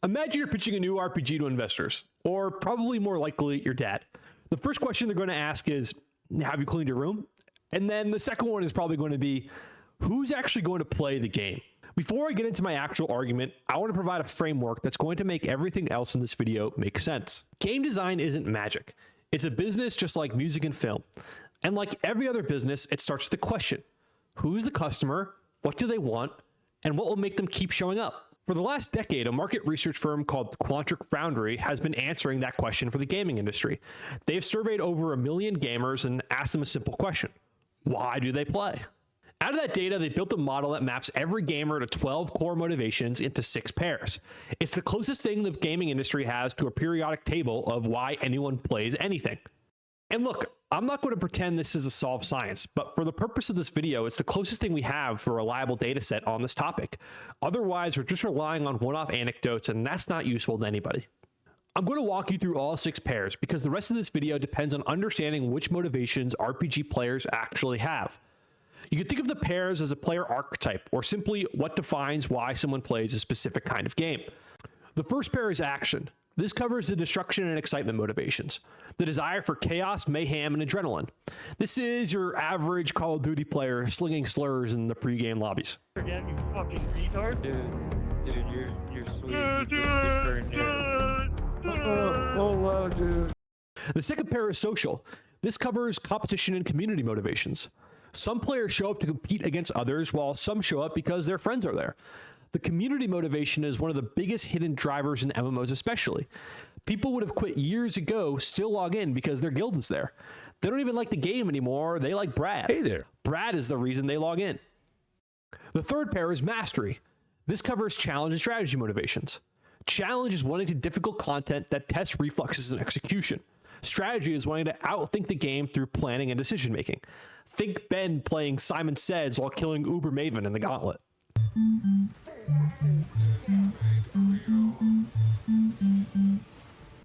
Imagine you're pitching a new RPG to investors, or probably more likely your dad. The first question they're going to ask is, have you cleaned your room? And then the second one is probably going to be, who's actually going to play the game? Before I get into my actual argument, I want to provide a framework that's going to make everything else in this video make sense. Game design isn't magic. It's a business just like music and film. And like every other business, it starts with the question, who's the customer? What do they want? And what will make them keep showing up? For the last decade, a market research firm called Quantic Foundry has been answering that question for the gaming industry. They've surveyed over 1 million gamers and asked them a simple question. Why do they play? Out of that data, they built a model that maps every gamer to 12 core motivations into 6 pairs. It's the closest thing the gaming industry has to a periodic table of why anyone plays anything. And look, I'm not going to pretend this is a solved science, but for the purpose of this video, it's the closest thing we have for a reliable data set on this topic. Otherwise, we're just relying on one-off anecdotes, and that's not useful to anybody. I'm going to walk you through all 6 pairs because the rest of this video depends on understanding which motivations RPG players actually have. You can think of the pairs as a player archetype, or simply what defines why someone plays a specific kind of game. The first pair is action. This covers the destruction and excitement motivations, the desire for chaos, mayhem, and adrenaline. This is your average Call of Duty player slinging slurs in the pre-game lobbies. Again, you fucking retard. Dude, you're sweet. Dude. The second pair is social. This covers competition and community motivations. Some players show up to compete against others, while some show up because their friends are there. The community motivation is one of the biggest hidden drivers in MMOs especially. People would have quit years ago, still log in because their guild is there. They don't even like the game anymore, they like Brad. Hey there. Brad is the reason they log in. The third pair is mastery. This covers challenge and strategy motivations. Challenge is wanting to difficult content that tests reflexes and execution. Strategy is wanting to outthink the game through planning and decision making. Think Ben playing Simon Says while killing Uber Maven in the Gauntlet.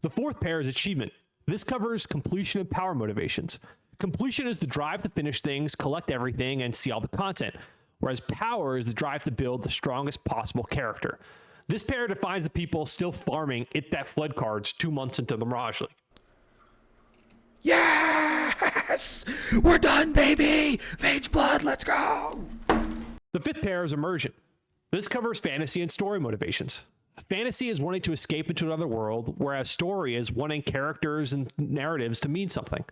The fourth pair is achievement. This covers completion and power motivations. Completion is the drive to finish things, collect everything, and see all the content, whereas power is the drive to build the strongest possible character. This pair defines the people still farming It That Fled cards 2 months into the Mirage League. Yes! We're done, baby! Mage Blood, let's go! The fifth pair is immersion. This covers fantasy and story motivations. Fantasy is wanting to escape into another world, whereas story is wanting characters and narratives to mean something.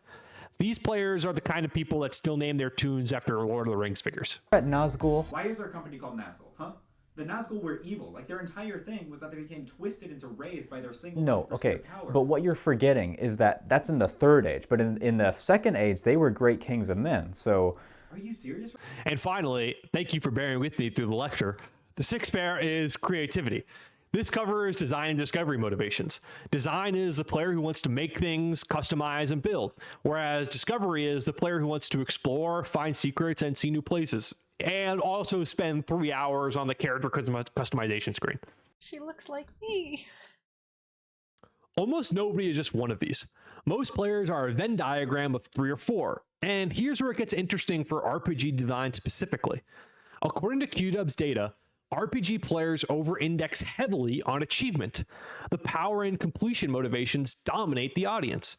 These players are the kind of people that still name their tunes after Lord of the Rings figures. At Nazgul. Why is our company called Nazgul, huh? The Nazgul were evil. Like, their entire thing was that they became twisted into rays by their single power. But what you're forgetting is that that's in the third age. But in the second age, they were great kings and men, so... Are you serious? And finally, thank you for bearing with me through the lecture. The sixth pair is creativity. This covers design and discovery motivations. Design is the player who wants to make things, customize, and build, whereas discovery is the player who wants to explore, find secrets, and see new places, and also spend 3 hours on the character customization screen. She looks like me. Almost nobody is just one of these. Most players are a Venn diagram of 3 or 4, and here's where it gets interesting for RPG design specifically. According to QDub's data, RPG players over-index heavily on achievement. The power and completion motivations dominate the audience.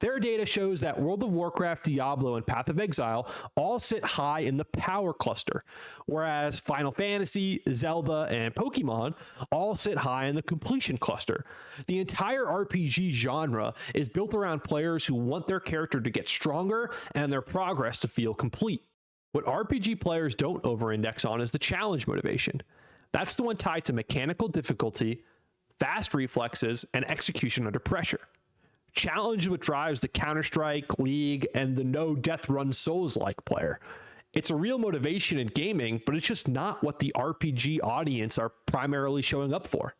Their data shows that World of Warcraft, Diablo, and Path of Exile all sit high in the power cluster, whereas Final Fantasy, Zelda, and Pokemon all sit high in the completion cluster. The entire RPG genre is built around players who want their character to get stronger and their progress to feel complete. What RPG players don't over-index on is the challenge motivation. That's the one tied to mechanical difficulty, fast reflexes, and execution under pressure. Challenge is what drives the Counter-Strike, League, and the no death run Souls-like player. It's a real motivation in gaming, but it's just not what the RPG audience are primarily showing up for.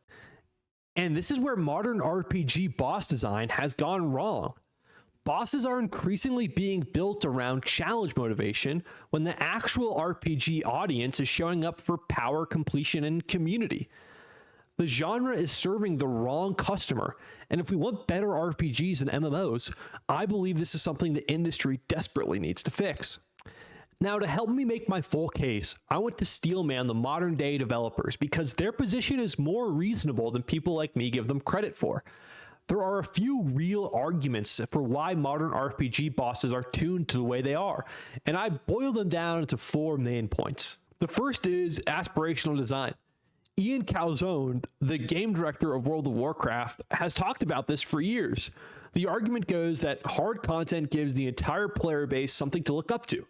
And this is where modern RPG boss design has gone wrong. Bosses are increasingly being built around challenge motivation when the actual RPG audience is showing up for power, completion, and community. The genre is serving the wrong customer, and if we want better RPGs and MMOs, I believe this is something the industry desperately needs to fix. Now, to help me make my full case, I want to steelman the modern day developers because their position is more reasonable than people like me give them credit for. There are a few real arguments for why modern RPG bosses are tuned to the way they are, and I boil them down into 4 main points. The first is aspirational design. Ian Calzone, the game director of World of Warcraft, has talked about this for years. The argument goes that hard content gives the entire player base something to look up to.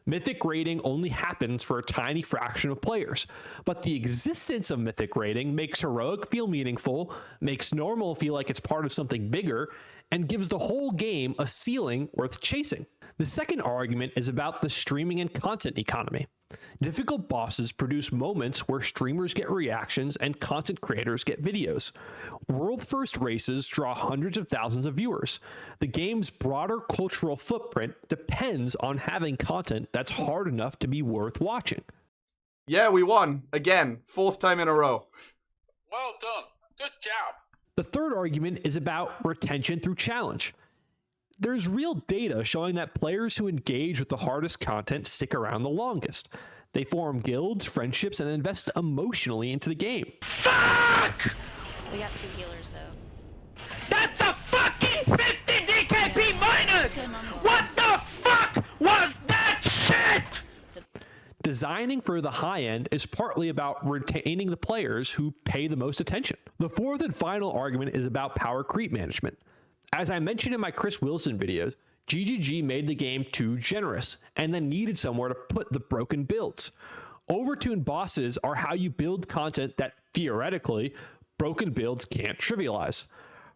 Mythic rating only happens for a tiny fraction of players, but the existence of Mythic rating makes heroic feel meaningful, makes normal feel like it's part of something bigger, and gives the whole game a ceiling worth chasing. The second argument is about the streaming and content economy. Difficult bosses produce moments where streamers get reactions and content creators get videos. World-first races draw hundreds of thousands of viewers. The game's broader cultural footprint depends on having content that's hard enough to be worth watching. Yeah, we won. Again. 4th time in a row. Well done. Good job. The third argument is about retention through challenge. There's real data showing that players who engage with the hardest content stick around the longest. They form guilds, friendships, and invest emotionally into the game. Fuck! We got 2 healers though. That's a fucking 50 DKP minus! What the fuck was that shit? Designing for the high end is partly about retaining the players who pay the most attention. The fourth and final argument is about power creep management. As I mentioned in my Chris Wilson videos, GGG made the game too generous and then needed somewhere to put the broken builds. Overtuned bosses are how you build content that theoretically broken builds can't trivialize.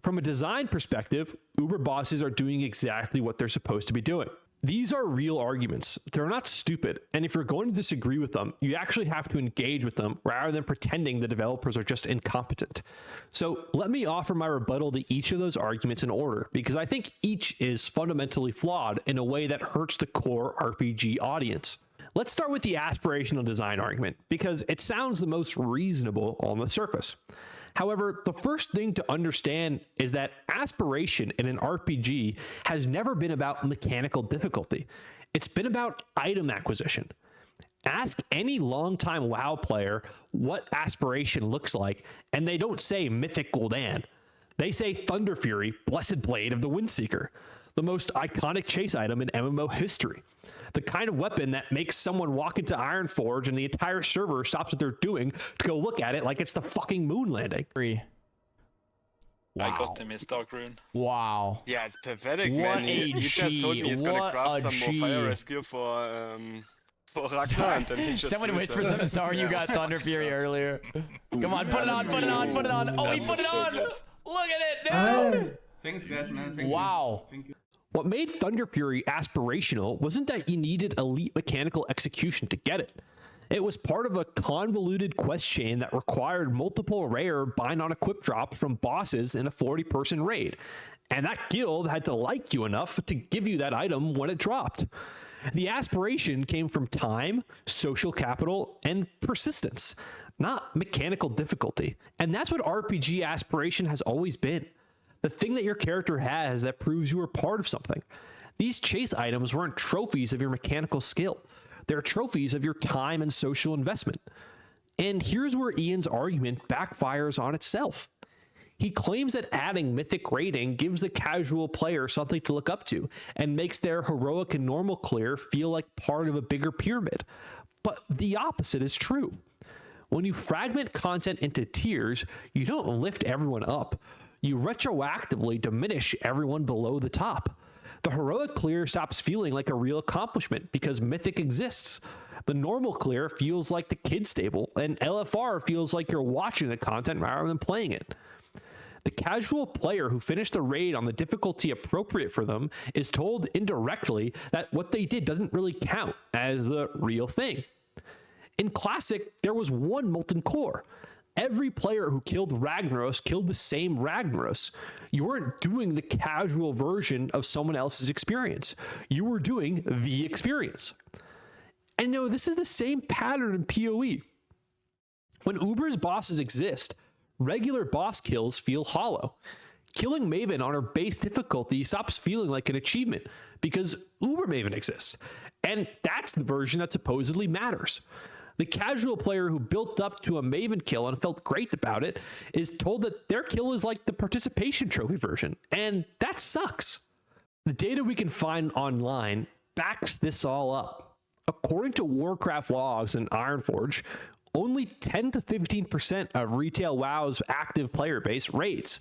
From a design perspective, Uber bosses are doing exactly what they're supposed to be doing. These are real arguments. They're not stupid, and if you're going to disagree with them, you actually have to engage with them rather than pretending the developers are just incompetent. So let me offer my rebuttal to each of those arguments in order, because I think each is fundamentally flawed in a way that hurts the core RPG audience. Let's start with the aspirational design argument, because it sounds the most reasonable on the surface. However, the first thing to understand is that aspiration in an RPG has never been about mechanical difficulty. It's been about item acquisition. Ask any longtime WoW player what aspiration looks like, and they don't say Mythic Gul'dan. They say Thunder Fury, Blessed Blade of the Windseeker, the most iconic chase item in MMO history. The kind of weapon that makes someone walk into Ironforge and the entire server stops what they're doing to go look at it like it's the fucking moon landing. Wow. I got the Mistdark rune. Wow. Yeah, it's pathetic, What man. He a just told me he's gonna What craft a some more G. fire rescue for Ragnar, and then he just Someone used whispered that. something. Sorry, you got Thunder Fury earlier. Come on, put it on, put it on, put it on. Oh, he put it on. Look at it, dude. Thanks, guys, man. Thank Wow. you. What made Thunder Fury aspirational wasn't that you needed elite mechanical execution to get it. It was part of a convoluted quest chain that required multiple rare bind on equip drops from bosses in a 40-person raid, and that guild had to like you enough to give you that item when it dropped. The aspiration came from time, social capital, and persistence, not mechanical difficulty. And that's what RPG aspiration has always been. The thing that your character has that proves you are part of something. These chase items weren't trophies of your mechanical skill. They're trophies of your time and social investment. And here's where Ian's argument backfires on itself. He claims that adding mythic rating gives the casual player something to look up to and makes their heroic and normal clear feel like part of a bigger pyramid. But the opposite is true. When you fragment content into tiers, you don't lift everyone up. You retroactively diminish everyone below the top. The heroic clear stops feeling like a real accomplishment because mythic exists. The normal clear feels like the kid stable, and LFR feels like you're watching the content rather than playing it. The casual player who finished the raid on the difficulty appropriate for them is told indirectly that what they did doesn't really count as the real thing. In Classic, there was one molten core. Every player who killed Ragnaros killed the same Ragnaros. You weren't doing the casual version of someone else's experience. You were doing the experience. And no, this is the same pattern in PoE. When Uber's bosses exist, regular boss kills feel hollow. Killing Maven on her base difficulty stops feeling like an achievement because Uber Maven exists. And that's the version that supposedly matters. The casual player who built up to a Maven kill and felt great about it is told that their kill is like the participation trophy version, and that sucks. The data we can find online backs this all up. According to Warcraft logs and Ironforge, only 10 to 15% of retail WoW's active player base raids.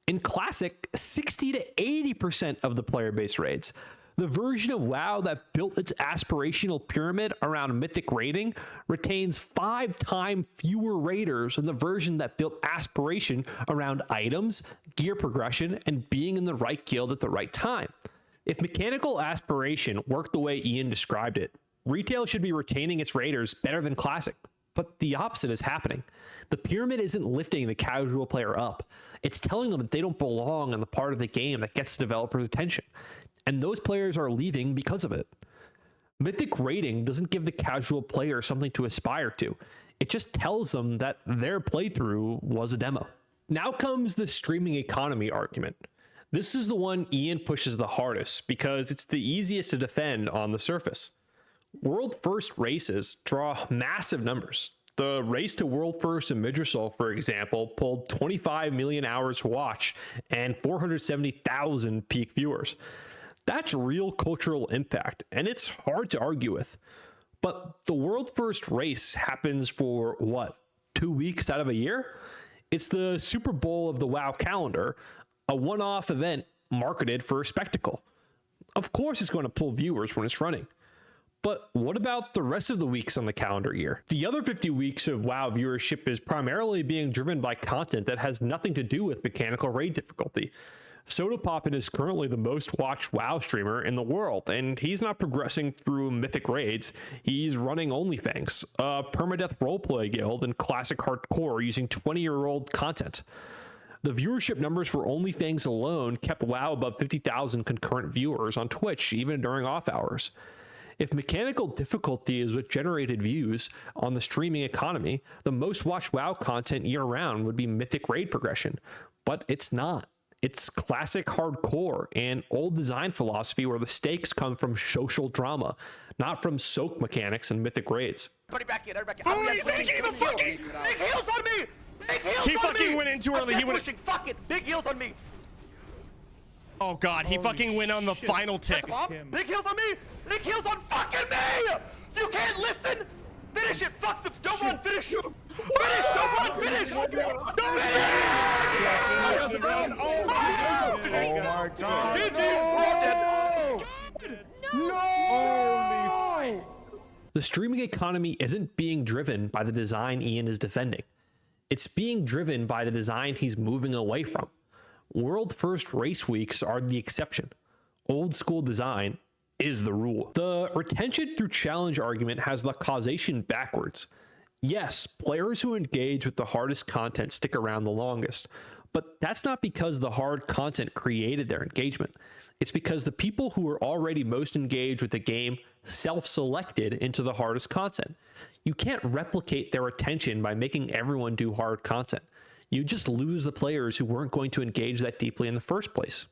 In Classic, 60 to 80% of the player base raids. The version of WoW that built its aspirational pyramid around Mythic raiding retains 5 times fewer raiders than the version that built aspiration around items, gear progression, and being in the right guild at the right time. If mechanical aspiration worked the way Ian described it, retail should be retaining its raiders better than Classic. But the opposite is happening. The pyramid isn't lifting the casual player up. It's telling them that they don't belong in the part of the game that gets the developer's attention. And those players are leaving because of it. Mythic raiding doesn't give the casual player something to aspire to. It just tells them that their playthrough was a demo. Now comes the streaming economy argument. This is the one Ian pushes the hardest because it's the easiest to defend on the surface. World first races draw massive numbers. The race to world first in Midrissol, for example, pulled 25 million hours to watch and 470,000 peak viewers. That's real cultural impact, and it's hard to argue with. But the world first race happens for what, 2 weeks out of a year? It's the Super Bowl of the WoW calendar, a one-off event marketed for a spectacle. Of course it's going to pull viewers when it's running. But what about the rest of the weeks on the calendar year? The other 50 weeks of WoW viewership is primarily being driven by content that has nothing to do with mechanical raid difficulty. Sodapoppin is currently the most watched WoW streamer in the world, and he's not progressing through mythic raids. He's running OnlyFangs, a permadeath roleplay guild in classic hardcore using 20-year-old content. The viewership numbers for OnlyFangs alone kept WoW above 50,000 concurrent viewers on Twitch, even during off hours. If mechanical difficulty is what generated views on the streaming economy, the most watched WoW content year-round would be mythic raid progression, but it's not. It's classic hardcore and old design philosophy where the stakes come from social drama, not from soak mechanics and mythic raids. Everybody back in, everybody back in. Oh, he's taking the fucking big heals on me! Big heals on me! He fucking went in too early. He went. Fuck it, big heals on me. Oh god, he fucking went on the final tick. Big heals on me! Big heals on fucking me! You can't listen! Finish it! Fuck them! Don't run! Finish! Finish! Don't run! Finish! Don't Oh my god. No! The streaming economy isn't being driven by the design Ian is defending. It's being driven by the design he's moving away from. World first race weeks are the exception. Old school design is the rule. The retention through challenge argument has the causation backwards. Yes, players who engage with the hardest content stick around the longest, but that's not because the hard content created their engagement. It's because the people who are already most engaged with the game self-selected into the hardest content. You can't replicate their attention by making everyone do hard content. You just lose the players who weren't going to engage that deeply in the first place.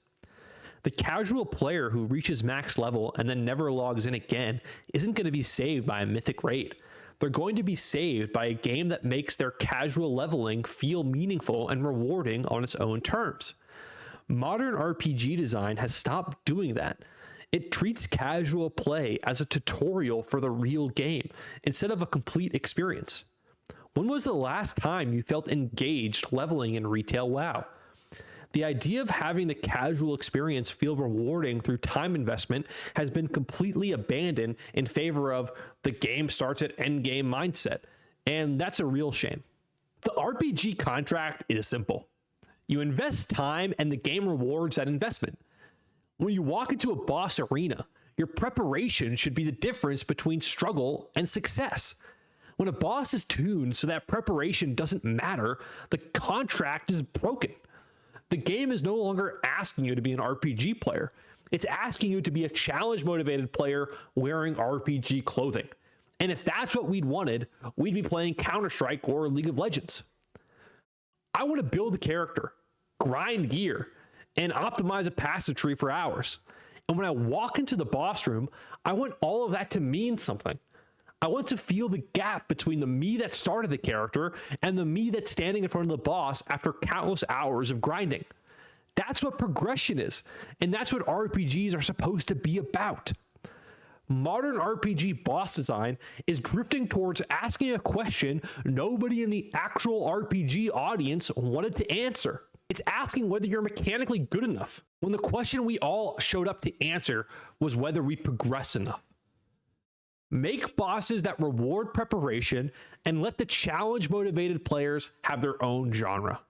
The casual player who reaches max level and then never logs in again isn't going to be saved by a mythic raid. They're going to be saved by a game that makes their casual leveling feel meaningful and rewarding on its own terms. Modern RPG design has stopped doing that. It treats casual play as a tutorial for the real game instead of a complete experience. When was the last time you felt engaged leveling in retail WoW? The idea of having the casual experience feel rewarding through time investment has been completely abandoned in favor of the game starts at endgame mindset, and that's a real shame. The RPG contract is simple. You invest time and the game rewards that investment. When you walk into a boss arena, your preparation should be the difference between struggle and success. When a boss is tuned so that preparation doesn't matter, the contract is broken. The game is no longer asking you to be an RPG player. It's asking you to be a challenge-motivated player wearing RPG clothing. And if that's what we'd wanted, we'd be playing Counter-Strike or League of Legends. I want to build a character, grind gear, and optimize a passive tree for hours. And when I walk into the boss room, I want all of that to mean something. I want to feel the gap between the me that started the character and the me that's standing in front of the boss after countless hours of grinding. That's what progression is, and that's what RPGs are supposed to be about. Modern RPG boss design is drifting towards asking a question nobody in the actual RPG audience wanted to answer. It's asking whether you're mechanically good enough, when the question we all showed up to answer was whether we progress enough. Make bosses that reward preparation and let the challenge-motivated players have their own genre.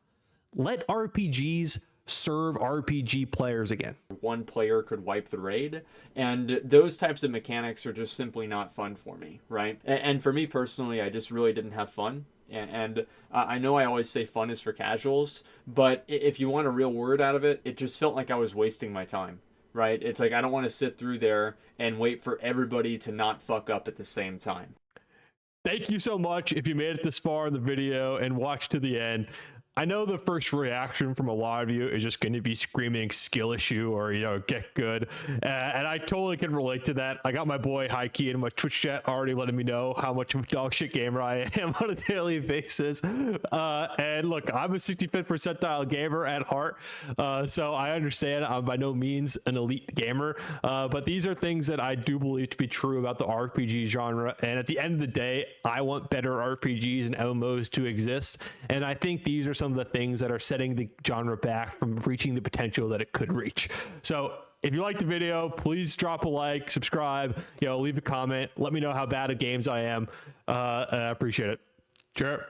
Let RPGs serve RPG players again. One player could wipe the raid, and those types of mechanics are just simply not fun for me, right? And for me personally, I just really didn't have fun. And I know I always say fun is for casuals, but if you want a real word out of it, it just felt like I was wasting my time, right? It's like I don't want to sit through there and wait for everybody to not fuck up at the same time. Thank you so much if you made it this far in the video and watched to the end. I know the first reaction from a lot of you is just going to be screaming skill issue or, get good. And I totally can relate to that. I got my boy Hikey in my Twitch chat already letting me know how much of a dog shit gamer I am on a daily basis. And look, I'm a 65th percentile gamer at heart. So I understand I'm by no means an elite gamer. But these are things that I do believe to be true about the RPG genre. And at the end of the day, I want better RPGs and MMOs to exist. And I think these are some of the things that are setting the genre back from reaching the potential that it could reach. So if you liked the video, please drop a like, subscribe, leave a comment, let me know how bad at games I am. I appreciate it. Sure.